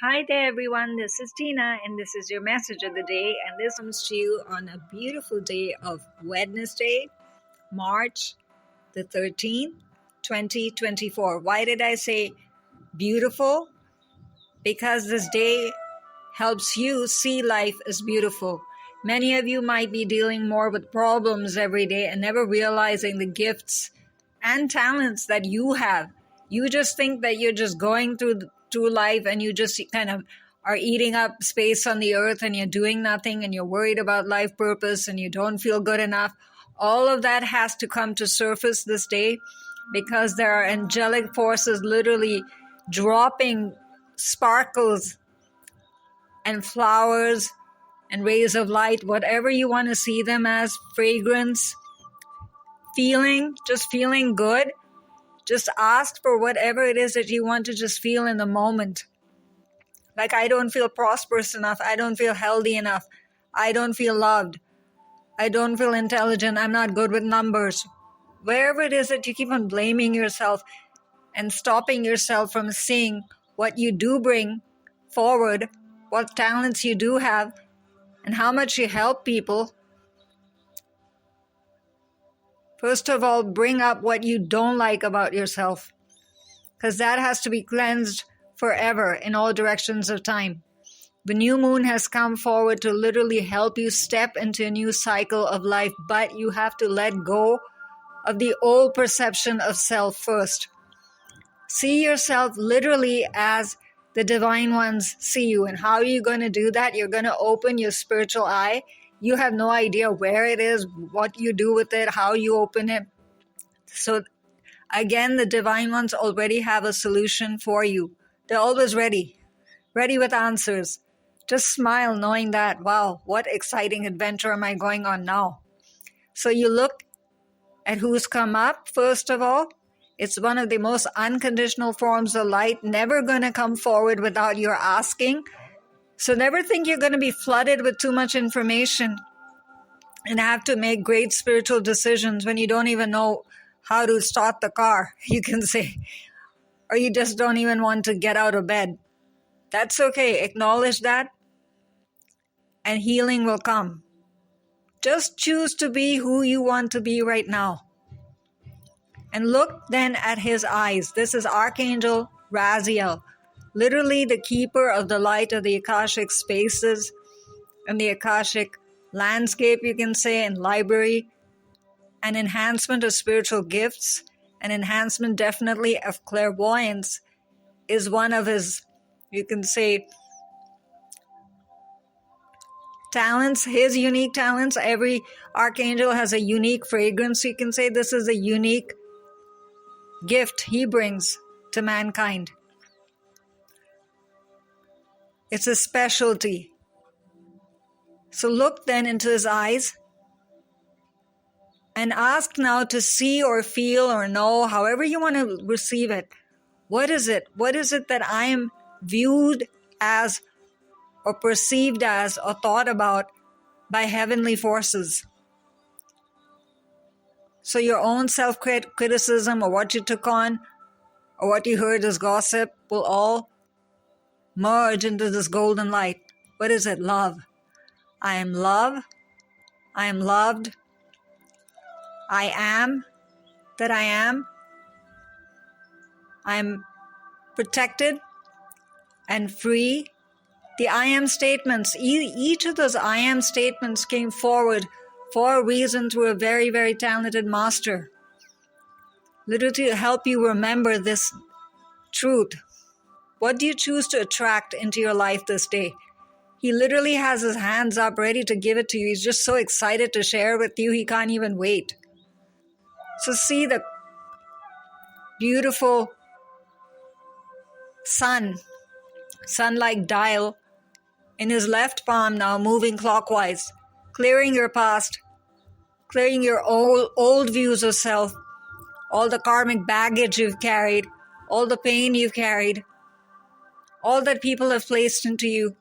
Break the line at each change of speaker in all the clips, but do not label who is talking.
Hi there, everyone. This is Tina, and this is your message of the day. And this comes to you on a beautiful day of Wednesday, March the 13th, 2024. Why did I say beautiful? Because this day helps you see life as beautiful. Many of you might be dealing more with problems every day and never realizing the gifts and talents that you have. You just think that you're just going through life and you just kind of are eating up space on the earth and you're doing nothing and you're worried about life purpose and you don't feel good enough. All of that has to come to surface this day because there are angelic forces literally dropping sparkles and flowers and rays of light, whatever you want to see them as, fragrance, just feeling good. Just ask for whatever it is that you want to just feel in the moment. Like, I don't feel prosperous enough. I don't feel healthy enough. I don't feel loved. I don't feel intelligent. I'm not good with numbers. Wherever it is that you keep on blaming yourself and stopping yourself from seeing what you do bring forward, what talents you do have, and how much you help people. First of all, bring up what you don't like about yourself, because that has to be cleansed forever in all directions of time. The new moon has come forward to literally help you step into a new cycle of life, but you have to let go of the old perception of self first. See yourself literally as the divine ones see you. And how are you going to do that? You're going to open your spiritual eye. You have no idea where it is, what you do with it, how you open it. So again, the divine ones already have a solution for you. They're always ready with answers. Just smile knowing that, wow, what exciting adventure am I going on now? So you look at who's come up, first of all. It's one of the most unconditional forms of light, never going to come forward without your asking. So never think you're going to be flooded with too much information and have to make great spiritual decisions when you don't even know how to start the car, you can say, or you just don't even want to get out of bed. That's okay. Acknowledge that, and healing will come. Just choose to be who you want to be right now. And look then at his eyes. This is Archangel Raziel, literally the keeper of the light of the Akashic spaces and the Akashic landscape, you can say, and library, an enhancement of spiritual gifts, an enhancement definitely of clairvoyance is one of his, you can say, talents, his unique talents. Every archangel has a unique fragrance. You can say this is a unique gift he brings to mankind. It's a specialty. So look then into his eyes and ask now to see or feel or know, however you want to receive it. What is it? What is it that I am viewed as or perceived as or thought about by heavenly forces? So your own self-criticism or what you took on or what you heard as gossip will all merge into this golden light. What is it? Love. I am love. I am loved. I am that I am. I am protected and free. The I am statements, each of those I am statements came forward for a reason through a very, very talented master. Literally to help you remember this truth. What do you choose to attract into your life this day? He literally has his hands up ready to give it to you. He's just so excited to share with you, he can't even wait. So see the beautiful sun-like dial in his left palm now, moving clockwise, clearing your past, clearing your old views of self, all the karmic baggage you've carried, all the pain you've carried, all that people have placed into you,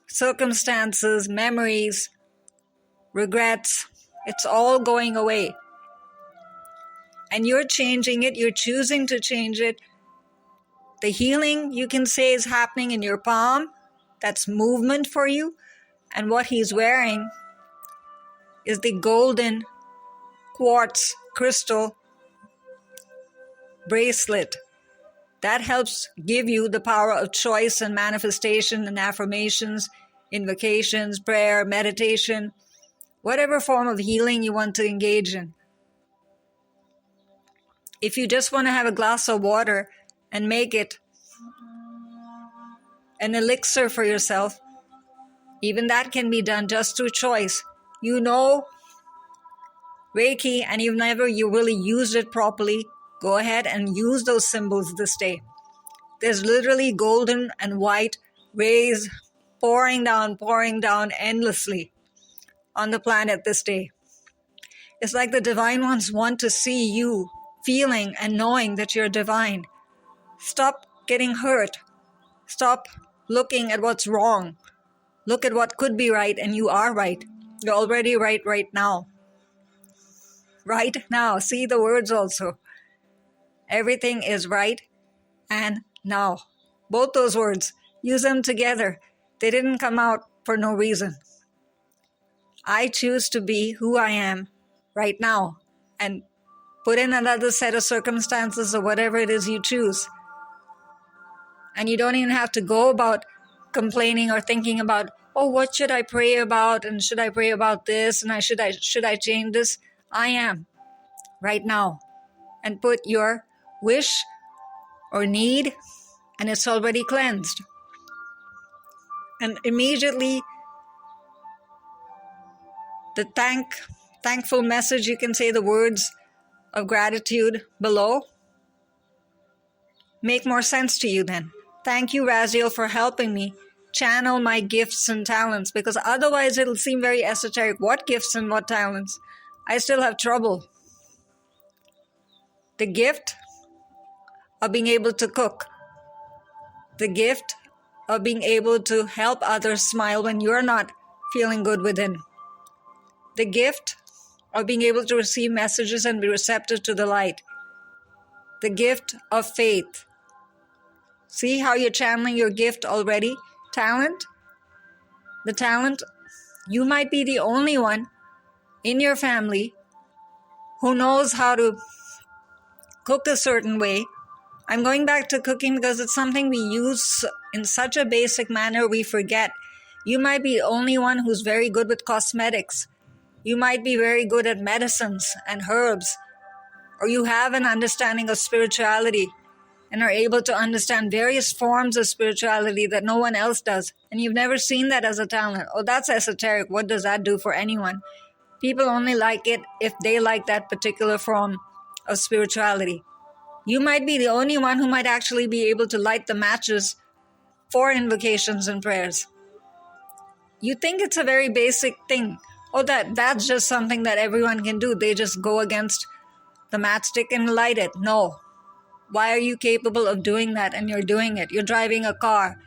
circumstances, memories, regrets. It's all going away. And you're changing it, you're choosing to change it The healing, you can say, is happening in your palm. That's movement for you. And what he's wearing is the golden quartz crystal bracelet. That helps give you the power of choice and manifestation and affirmations, invocations, prayer, meditation, whatever form of healing you want to engage in. If you just want to have a glass of water and make it an elixir for yourself, even that can be done just through choice. You know Reiki and you really used it properly, go ahead and use those symbols this day. There's literally golden and white rays pouring down endlessly on the planet this day. It's like the divine ones want to see you feeling and knowing that you're divine. Stop getting hurt. Stop looking at what's wrong. Look at what could be right, and you are right. You're already right now. Right now. See the words also. Everything is right and now. Both those words, use them together. They didn't come out for no reason. I choose to be who I am right now and put in another set of circumstances or whatever it is you choose. And you don't even have to go about complaining or thinking about, oh, what should I pray about? And should I pray about this? And should I change this? I am right now. And put your wish or need, and it's already cleansed. And immediately the thankful message, you can say the words of gratitude below, make more sense to you then. Thank you, Raziel, for helping me channel my gifts and talents, because otherwise it'll seem very esoteric. What gifts and what talents? I still have trouble. The gift of being able to cook. The gift of being able to help others smile when you're not feeling good within. The gift of being able to receive messages and be receptive to the light. The gift of faith. See how you're channeling your gift already? Talent. The talent, you might be the only one in your family who knows how to cook a certain way. I'm going back to cooking because it's something we use in such a basic manner we forget. You might be the only one who's very good with cosmetics. You might be very good at medicines and herbs. Or you have an understanding of spirituality and are able to understand various forms of spirituality that no one else does. And you've never seen that as a talent. Oh, that's esoteric. What does that do for anyone? People only like it if they like that particular form of spirituality. You might be the only one who might actually be able to light the matches for invocations and prayers. You think it's a very basic thing. Oh, that's just something that everyone can do. They just go against the matchstick and light it. No. Why are you capable of doing that and you're doing it? You're driving a car.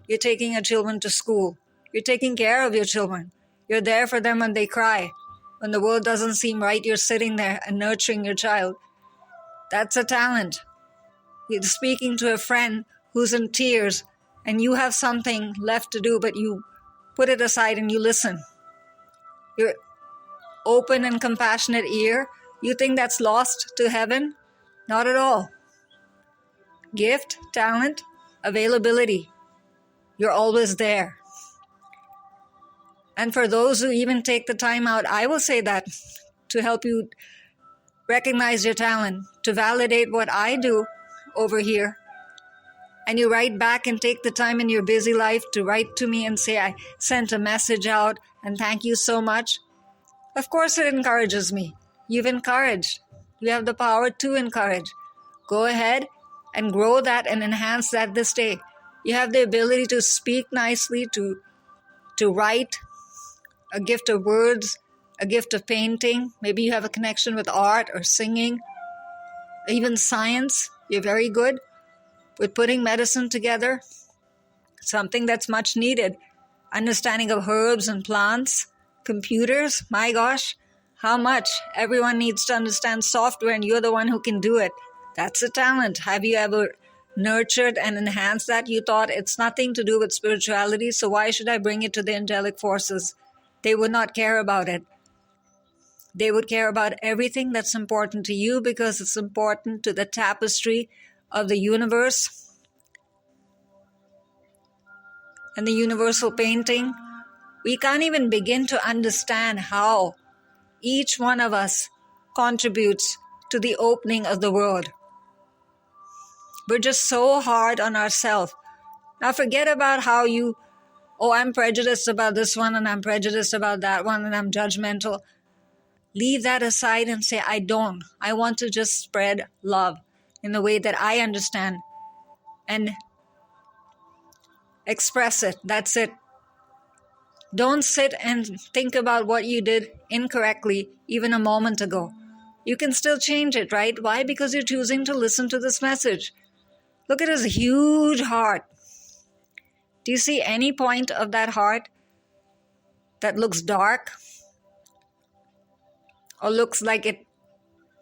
You're taking your children to school. You're taking care of your children. You're there for them when they cry. When the world doesn't seem right, you're sitting there and nurturing your child. That's a talent. You're speaking to a friend who's in tears and you have something left to do, but you put it aside and you listen. Your open and compassionate ear, you think that's lost to heaven? Not at all. Gift, talent, availability. You're always there. And for those who even take the time out, I will say that to help you recognize your talent, to validate what I do over here. And you write back and take the time in your busy life to write to me and say, I sent a message out and thank you so much. Of course it encourages me. You've encouraged. You have the power to encourage. Go ahead and grow that and enhance that this day. You have the ability to speak nicely, to write, a gift of words, a gift of painting. Maybe you have a connection with art or singing, even science. You're very good with putting medicine together, something that's much needed. Understanding of herbs and plants, computers, my gosh, how much? Everyone needs to understand software and you're the one who can do it. That's a talent. Have you ever nurtured and enhanced that. You thought it's nothing to do with spirituality, so why should I bring it to the angelic forces? They would not care about it. They would care about everything that's important to you because it's important to the tapestry of the universe and the universal painting. We can't even begin to understand how each one of us contributes to the opening of the world. We're just so hard on ourselves. Now forget about how I'm prejudiced about this one and I'm prejudiced about that one and I'm judgmental. Leave that aside and say, I don't. I want to just spread love in the way that I understand and express it. That's it. Don't sit and think about what you did incorrectly even a moment ago. You can still change it, right? Why? Because you're choosing to listen to this message. Look at his huge heart. Do you see any point of that heart that looks dark? Or looks like it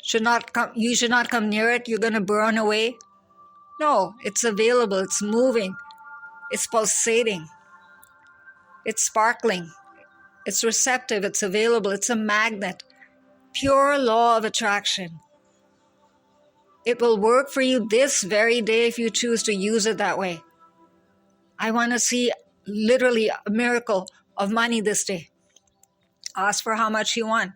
should not come, you should not come near it, you're going to burn away? No, it's available, it's moving, it's pulsating, it's sparkling, it's receptive, it's available, it's a magnet. Pure law of attraction. It will work for you this very day if you choose to use it that way. I want to see literally a miracle of money this day. Ask for how much you want.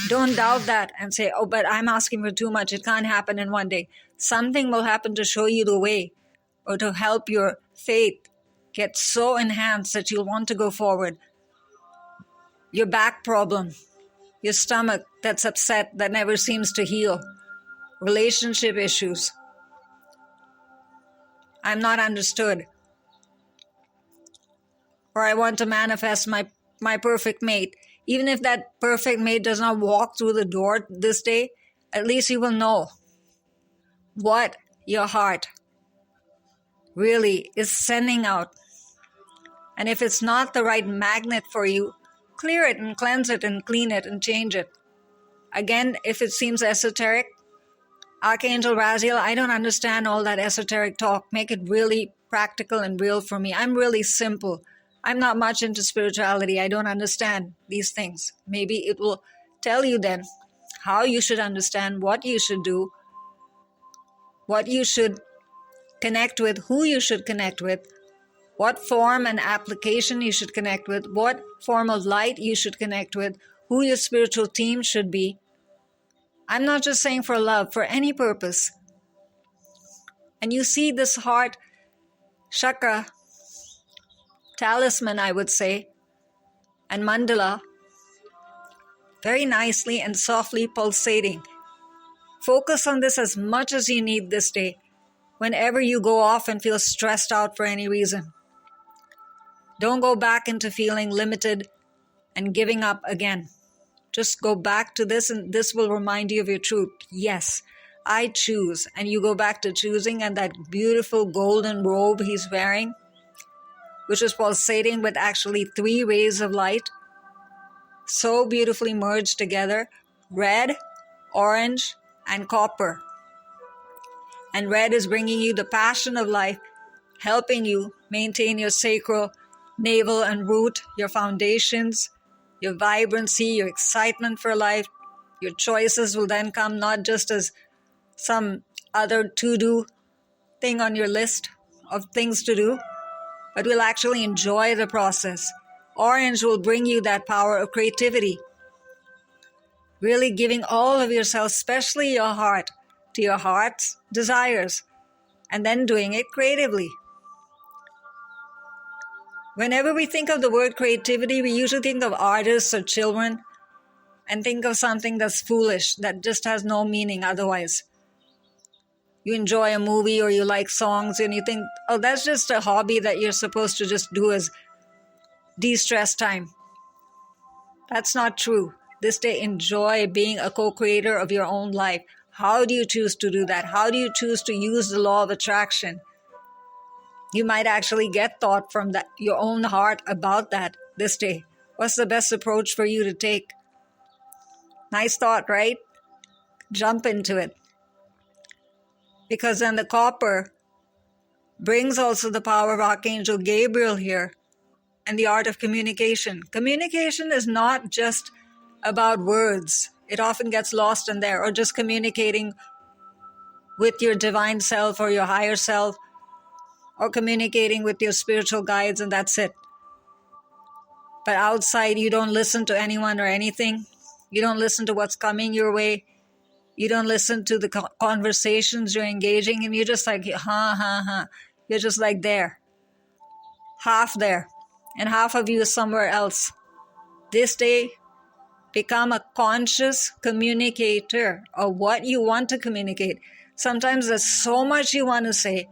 Don't doubt that and say, oh, but I'm asking for too much. It can't happen in one day. Something will happen to show you the way or to help your faith get so enhanced that you'll want to go forward. Your back problem, your stomach that's upset, that never seems to heal, relationship issues. I'm not understood. Or I want to manifest my perfect mate. Even if that perfect mate does not walk through the door this day, at least you will know what your heart really is sending out. And if it's not the right magnet for you, clear it and cleanse it and clean it and change it. Again, if it seems esoteric, Archangel Raziel, I don't understand all that esoteric talk. Make it really practical and real for me. I'm really simple. I'm not much into spirituality. I don't understand these things. Maybe it will tell you then how you should understand, what you should do, what you should connect with, who you should connect with, what form and application you should connect with, what form of light you should connect with, who your spiritual team should be. I'm not just saying for love, for any purpose. And you see this heart chakra, talisman, I would say, and mandala, very nicely and softly pulsating. Focus on this as much as you need this day, whenever you go off and feel stressed out for any reason. Don't go back into feeling limited and giving up again. Just go back to this and this will remind you of your truth. Yes, I choose. And you go back to choosing, and that beautiful golden robe he's wearing, which is pulsating with actually 3 rays of light, so beautifully merged together, red, orange, and copper. And red is bringing you the passion of life, helping you maintain your sacral, navel, and root, your foundations, your vibrancy, your excitement for life. Your choices will then come not just as some other to-do thing on your list of things to do, but will actually enjoy the process. Orange will bring you that power of creativity, really giving all of yourself, especially your heart, to your heart's desires, and then doing it creatively. Whenever we think of the word creativity, we usually think of artists or children and think of something that's foolish, that just has no meaning otherwise. You enjoy a movie or you like songs and you think, oh, that's just a hobby that you're supposed to just do as de-stress time. That's not true. This day, enjoy being a co-creator of your own life. How do you choose to do that? How do you choose to use the law of attraction? You might actually get thought from your own heart about that this day. What's the best approach for you to take? Nice thought, right? Jump into it. Because then the copper brings also the power of Archangel Gabriel here and the art of communication. Communication is not just about words. It often gets lost in there, or just communicating with your divine self or your higher self, or communicating with your spiritual guides, and that's it. But outside, you don't listen to anyone or anything. You don't listen to what's coming your way. You don't listen to the conversations you're engaging in. You're just like, ha. You're just like there. Half there. And half of you is somewhere else. This day, become a conscious communicator of what you want to communicate. Sometimes there's so much you want to say,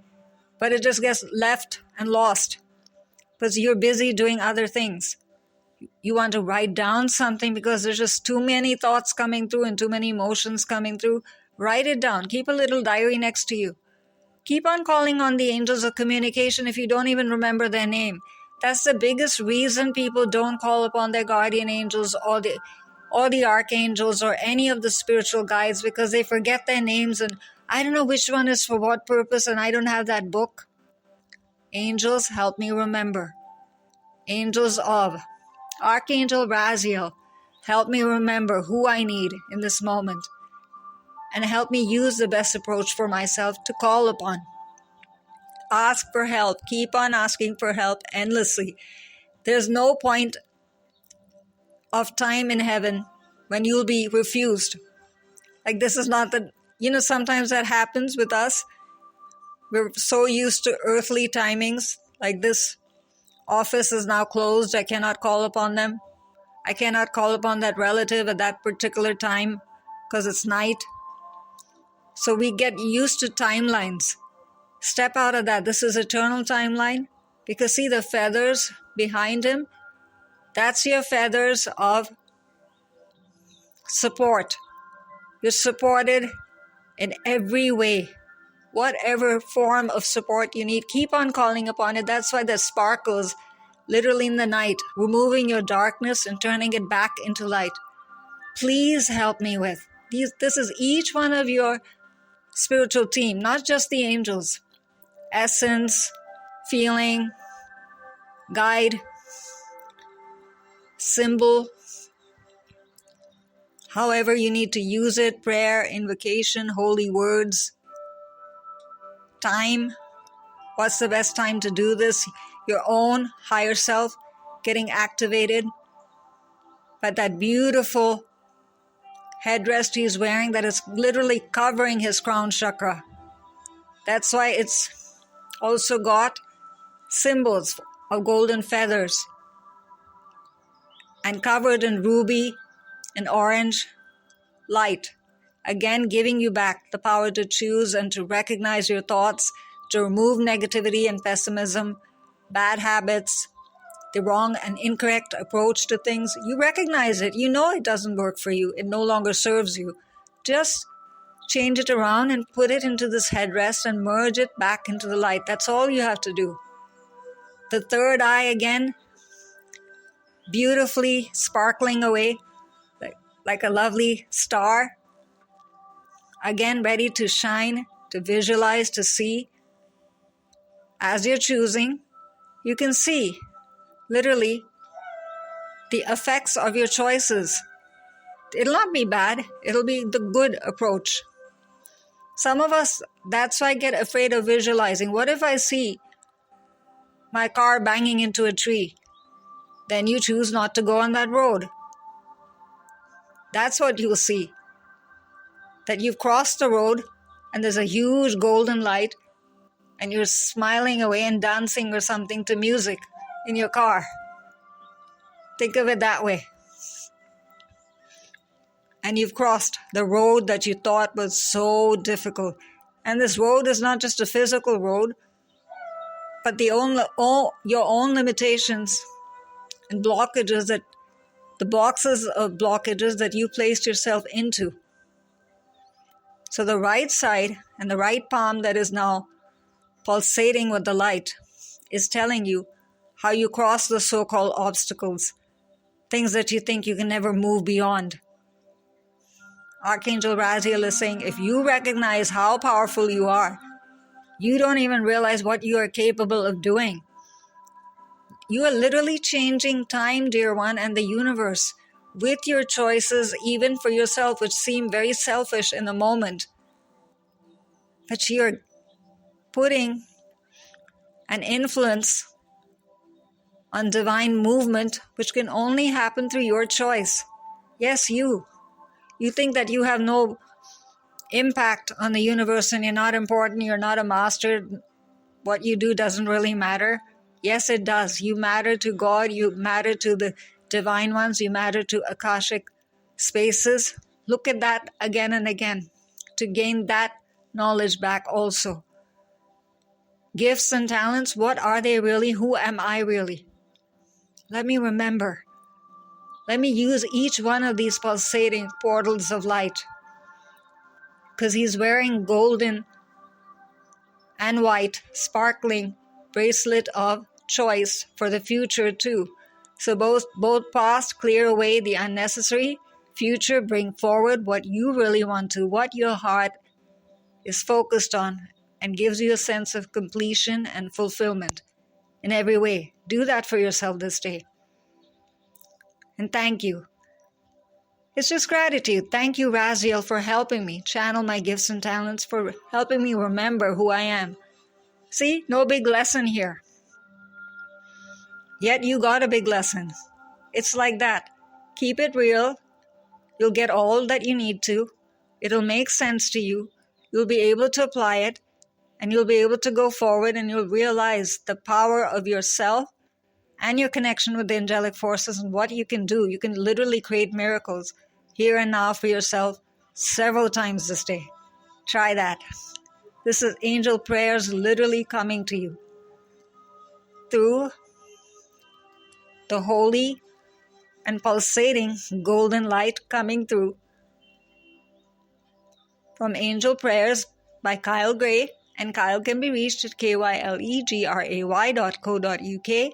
but it just gets left and lost because you're busy doing other things. You want to write down something because there's just too many thoughts coming through and too many emotions coming through. Write it down. Keep a little diary next to you. Keep on calling on the angels of communication if you don't even remember their name. That's the biggest reason people don't call upon their guardian angels or the archangels or any of the spiritual guides, because they forget their names and I don't know which one is for what purpose, and I don't have that book. Angels, help me remember. Angels of Archangel Raziel, help me remember who I need in this moment, and help me use the best approach for myself to call upon. Ask for help. Keep on asking for help endlessly. There's no point of time in heaven when you'll be refused. Like, this is not the, sometimes that happens with us. We're so used to earthly timings, like this office is now closed. I cannot call upon them. I cannot call upon that relative at that particular time because it's night. So we get used to timelines. Step out of that. This is eternal timeline. Because see the feathers behind him? That's your feathers of support. You're supported in every way. Whatever form of support you need, keep on calling upon it. That's why there's sparkles literally in the night, removing your darkness and turning it back into light. Please help me with these. This is each one of your spiritual team, not just the angels. Essence, feeling, guide, symbol, however you need to use it, prayer, invocation, holy words, time. What's the best time to do this? Your own higher self getting activated. But that beautiful headdress he's wearing that is literally covering his crown chakra. That's why it's also got symbols of golden feathers and covered in ruby and orange light. Again, giving you back the power to choose and to recognize your thoughts, to remove negativity and pessimism, bad habits, the wrong and incorrect approach to things. You recognize it. You know it doesn't work for you. It no longer serves you. Just change it around and put it into this headrest and merge it back into the light. That's all you have to do. The third eye again, beautifully sparkling away like a lovely star. Again, ready to shine, to visualize, to see. As you're choosing, you can see literally the effects of your choices. It'll not be bad. It'll be the good approach. Some of us, that's why I get afraid of visualizing. What if I see my car banging into a tree? Then you choose not to go on that road. That's what you'll see. That you've crossed the road and there's a huge golden light and you're smiling away and dancing or something to music in your car. Think of it that way. And you've crossed the road that you thought was so difficult. And this road is not just a physical road, but your own limitations and blockages, that the boxes of blockages that you placed yourself into. So the right side and the right palm that is now pulsating with the light is telling you how you cross the so-called obstacles, things that you think you can never move beyond. Archangel Raziel is saying, if you recognize how powerful you are, You don't even realize what you are capable of doing. You are literally changing time, dear one, and the universe with your choices, even for yourself, which seem very selfish in the moment. But you're putting an influence on divine movement, which can only happen through your choice. Yes, you. You think that you have no impact on the universe and you're not important, you're not a master, what you do doesn't really matter. Yes, it does. You matter to God, you matter to the divine ones, you matter to Akashic spaces. Look at that again and again to gain that knowledge back also. Gifts and talents, what are they really? Who am I really? Let me remember. Let me use each one of these pulsating portals of light. Because he's wearing golden and white, sparkling bracelet of choice for the future too. So both past clear away the unnecessary, future bring forward what you really want to, what your heart is focused on, and gives you a sense of completion and fulfillment in every way. Do that for yourself this day. And thank you. It's just gratitude. Thank you, Raziel, for helping me channel my gifts and talents, for helping me remember who I am. See, no big lesson here. Yet you got a big lesson. It's like that. Keep it real. You'll get all that you need to. It'll make sense to you. You'll be able to apply it, and you'll be able to go forward, and you'll realize the power of yourself and your connection with the angelic forces and what you can do. You can literally create miracles here and now for yourself several times this day. Try that. This is angel prayers literally coming to you through the holy and pulsating golden light coming through from Angel Prayers by Kyle Gray. And Kyle can be reached at kylegray.co.uk.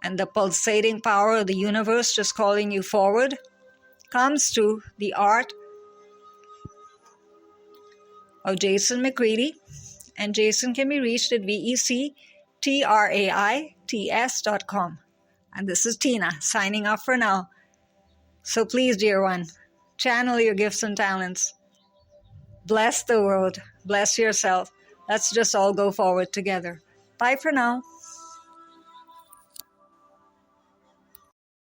And the pulsating power of the universe just calling you forward comes through the art of Jason McCready. And Jason can be reached at vectraits.com. And this is Tina signing off for now. So please, dear one, channel your gifts and talents. Bless the world. Bless yourself. Let's just all go forward together. Bye for now.